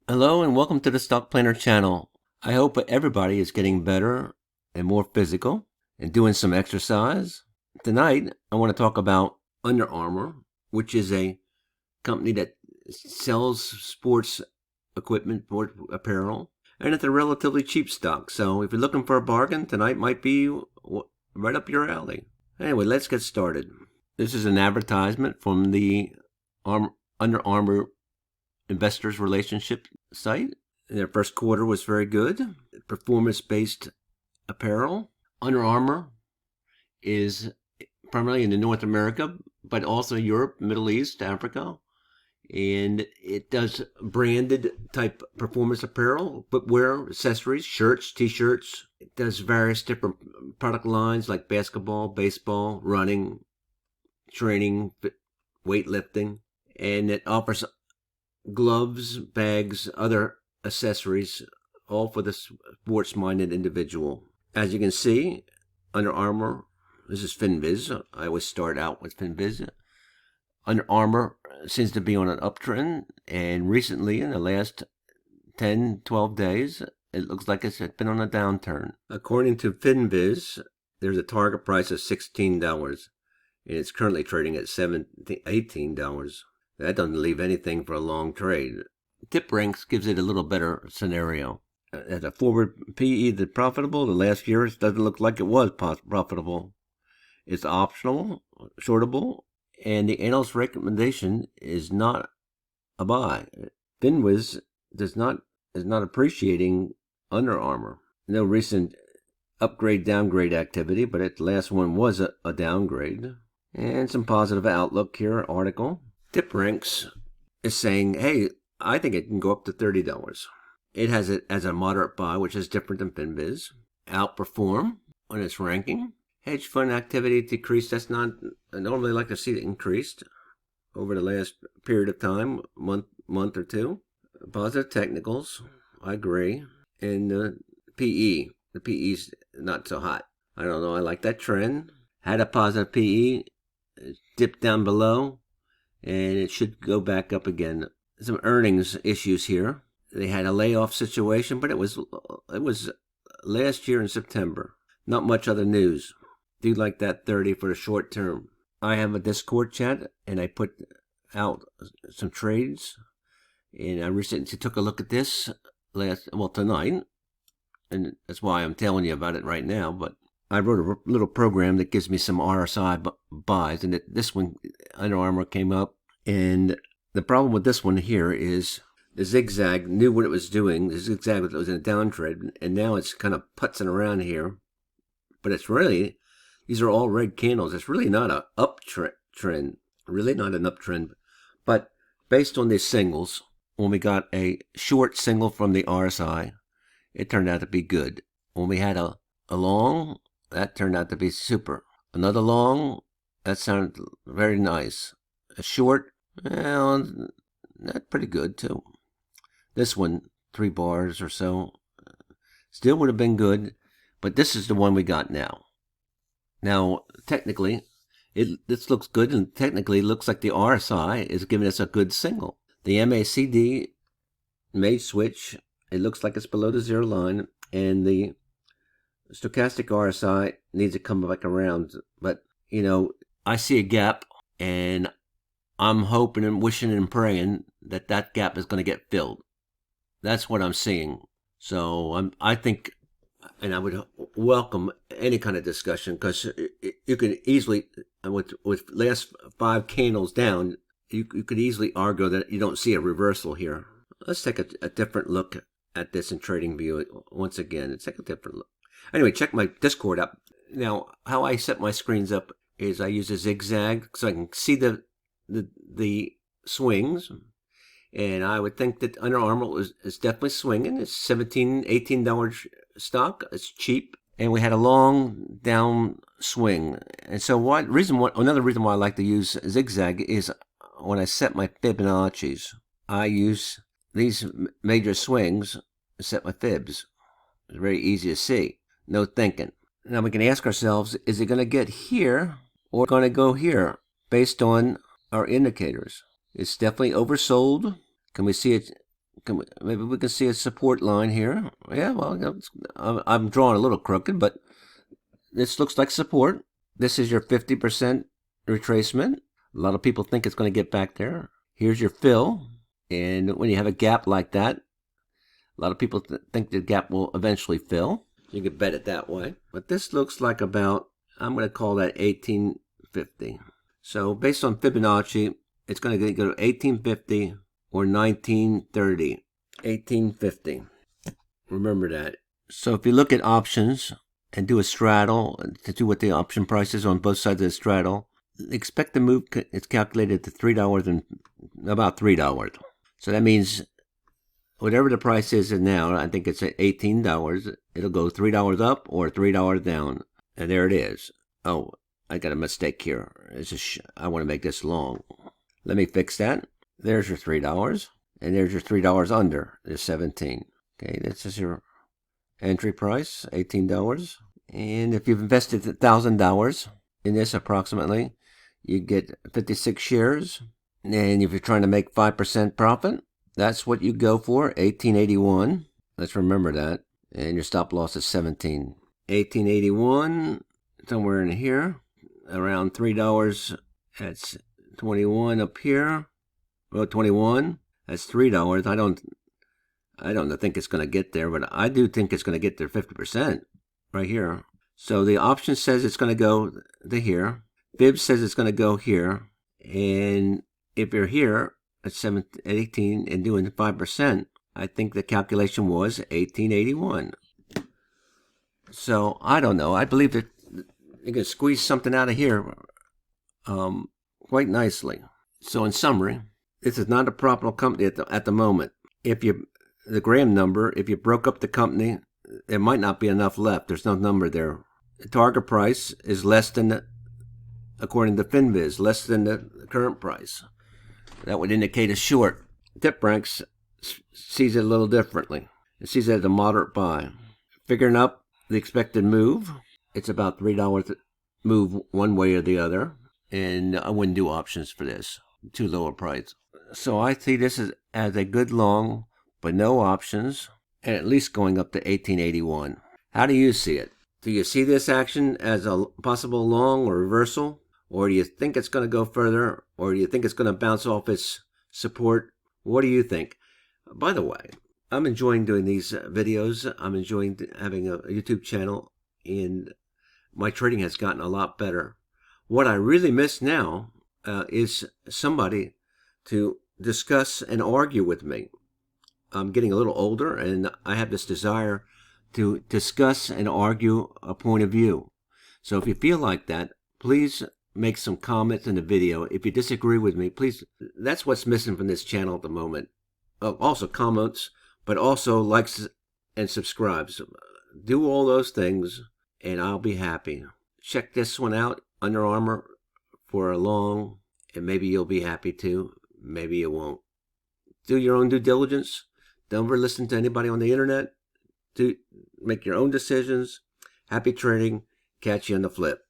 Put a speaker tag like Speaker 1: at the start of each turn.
Speaker 1: Hello and welcome to the Stock Planner channel. I hope everybody is getting better and more physical and doing some exercise. Tonight, I want to talk about Under Armour, which is a company that sells sports equipment, sport apparel, and it's a relatively cheap stock. So if you're looking for a bargain, tonight might be right up your alley. Anyway, let's get started. This is an advertisement from the Under Armour investors relationship site. Their first quarter was very good. Performance-based apparel. Under Armour is primarily in North America, but also Europe, Middle East, Africa. And it does branded type performance apparel, footwear, accessories, shirts, t-shirts. It does various different product lines like basketball, baseball, running, training, weightlifting. And it offers gloves, bags, other accessories, all for the sports-minded individual. As you can see, Under Armour, this is FinViz. I always start out with FinViz. Under Armour seems to be on an uptrend, and recently, in the last 10, 12 days, it looks like it's been on a downturn. According to FinViz, there's a target price of $16, and it's currently trading at $18. That doesn't leave anything for a long trade. TipRanks gives it a little better scenario. As a forward PE that's profitable, the last year it doesn't look like it was profitable. It's optional, shortable, and the analyst recommendation is not a buy. FinViz is not appreciating Under Armour. No recent upgrade-downgrade activity, but the last one was a downgrade. And some positive outlook here, article. TipRanks is saying, hey, I think it can go up to $30. It has it as a moderate buy, which is different than FinViz. Outperform on its ranking. Hedge fund activity decreased. That's not, I normally like to see it increased over the last period of time, month or two. Positive technicals, I agree. And the PE's not so hot. I don't know, I like that trend. Had a positive PE, dipped down below, and it should go back up again. Some earnings issues here. They had a layoff situation, but it was last year in September. Not much other news. Do like that 30 for the short term. I have a Discord chat, and I put out some trades, and I recently took a look at this tonight, and that's why I'm telling you about it right now. But I wrote a little program that gives me some RSI buys, and this one, Under Armour, came up. And the problem with this one here is the zigzag knew what it was doing. The zigzag was in a downtrend, and now it's kind of putzing around here. But it's really, these are all red candles. It's really not an uptrend, really not an uptrend. But based on these singles, when we got a short single from the RSI, it turned out to be good. When we had a long, that turned out to be super. Another long, that sounded very nice. A short, well, that's pretty good too. This one, 3 bars or so, still would have been good, but this is the one we got now. Now, technically, this looks good, and technically it looks like the RSI is giving us a good signal. The MACD may switch. It looks like it's below the zero line, and the stochastic RSI needs to come back around. But, I see a gap, and I'm hoping and wishing and praying that that gap is going to get filled. That's what I'm seeing. So I think, and I would welcome any kind of discussion, because you can easily, with last 5 candles down, you could easily argue that you don't see a reversal here. Let's take a different look at this in TradingView once again. Let's take a different look. Anyway, check my Discord up. Now, how I set my screens up is I use a zigzag so I can see the swings, and I would think that Under Armour is definitely swinging. It's $17, $18 stock. It's cheap, and we had a long down swing. And so another reason why I like to use zigzag is when I set my Fibonacci's, I use these major swings to set my fibs. It's very easy to see. No thinking. Now we can ask ourselves, is it going to get here or going to go here based on our indicators? It's definitely oversold. Can we see it Maybe we can see a support line here. Yeah, well, I'm drawing a little crooked, but this looks like support. This is your 50% retracement. A lot of people think it's going to get back there. Here's your fill. And when you have a gap like that, a lot of people think the gap will eventually fill. You can bet it that way. But this looks like about, I'm going to call that 1850. So based on Fibonacci, it's going to go to 1850 or 1930. 1850. Remember that. So if you look at options and do a straddle to do what the option price is on both sides of the straddle, expect the move is calculated to $3 and about $3. So that means whatever the price is now, I think it's at $18. It'll go $3 up or $3 down. And there it is. Oh, I got a mistake here. I want to make this long. Let me fix that. There's your $3. And there's your $3 under. There's 17. Okay, this is your entry price, $18. And if you've invested $1,000 in this approximately, you get 56 shares. And if you're trying to make 5% profit, that's what you go for, 1881. Let's remember that. And your stop loss is 17. 1881, somewhere in here, around $3. That's 21 up here. Well, 21. That's $3. I don't think it's going to get there, but I do think it's going to get there 50% right here. So the option says it's going to go to here. Fib says it's going to go here. And if you're here at 18 and doing 5%, I think the calculation was 1881. So I don't know. I believe that you can squeeze something out of here quite nicely. So in summary, this is not a profitable company at the moment. The Graham number, if you broke up the company, there might not be enough left. There's no number there. The target price is less than, according to FinViz, less than the current price. That would indicate a short. TipRanks sees it a little differently. It sees it as a moderate buy. Figuring up the expected move, it's about $3 move one way or the other. And I wouldn't do options for this. Too low a price. So I see this as a good long, but no options, and at least going up to 1881. How do you see it? Do you see this action as a possible long or reversal? Or do you think it's going to go further? Or do you think it's going to bounce off its support? What do you think? By the way, I'm enjoying doing these videos. I'm enjoying having a YouTube channel, and my trading has gotten a lot better. What I really miss now is somebody to discuss and argue with me. I'm getting a little older, and I have this desire to discuss and argue a point of view. So if you feel like that, please make some comments in the video. If you disagree with me, please. That's what's missing from this channel at the moment. Also comments, but also likes and subscribes. Do all those things, and I'll be happy. Check this one out, Under Armour, for a long, and maybe you'll be happy too. Maybe you won't. Do your own due diligence. Don't ever listen to anybody on the internet. Make your own decisions. Happy trading. Catch you on the flip.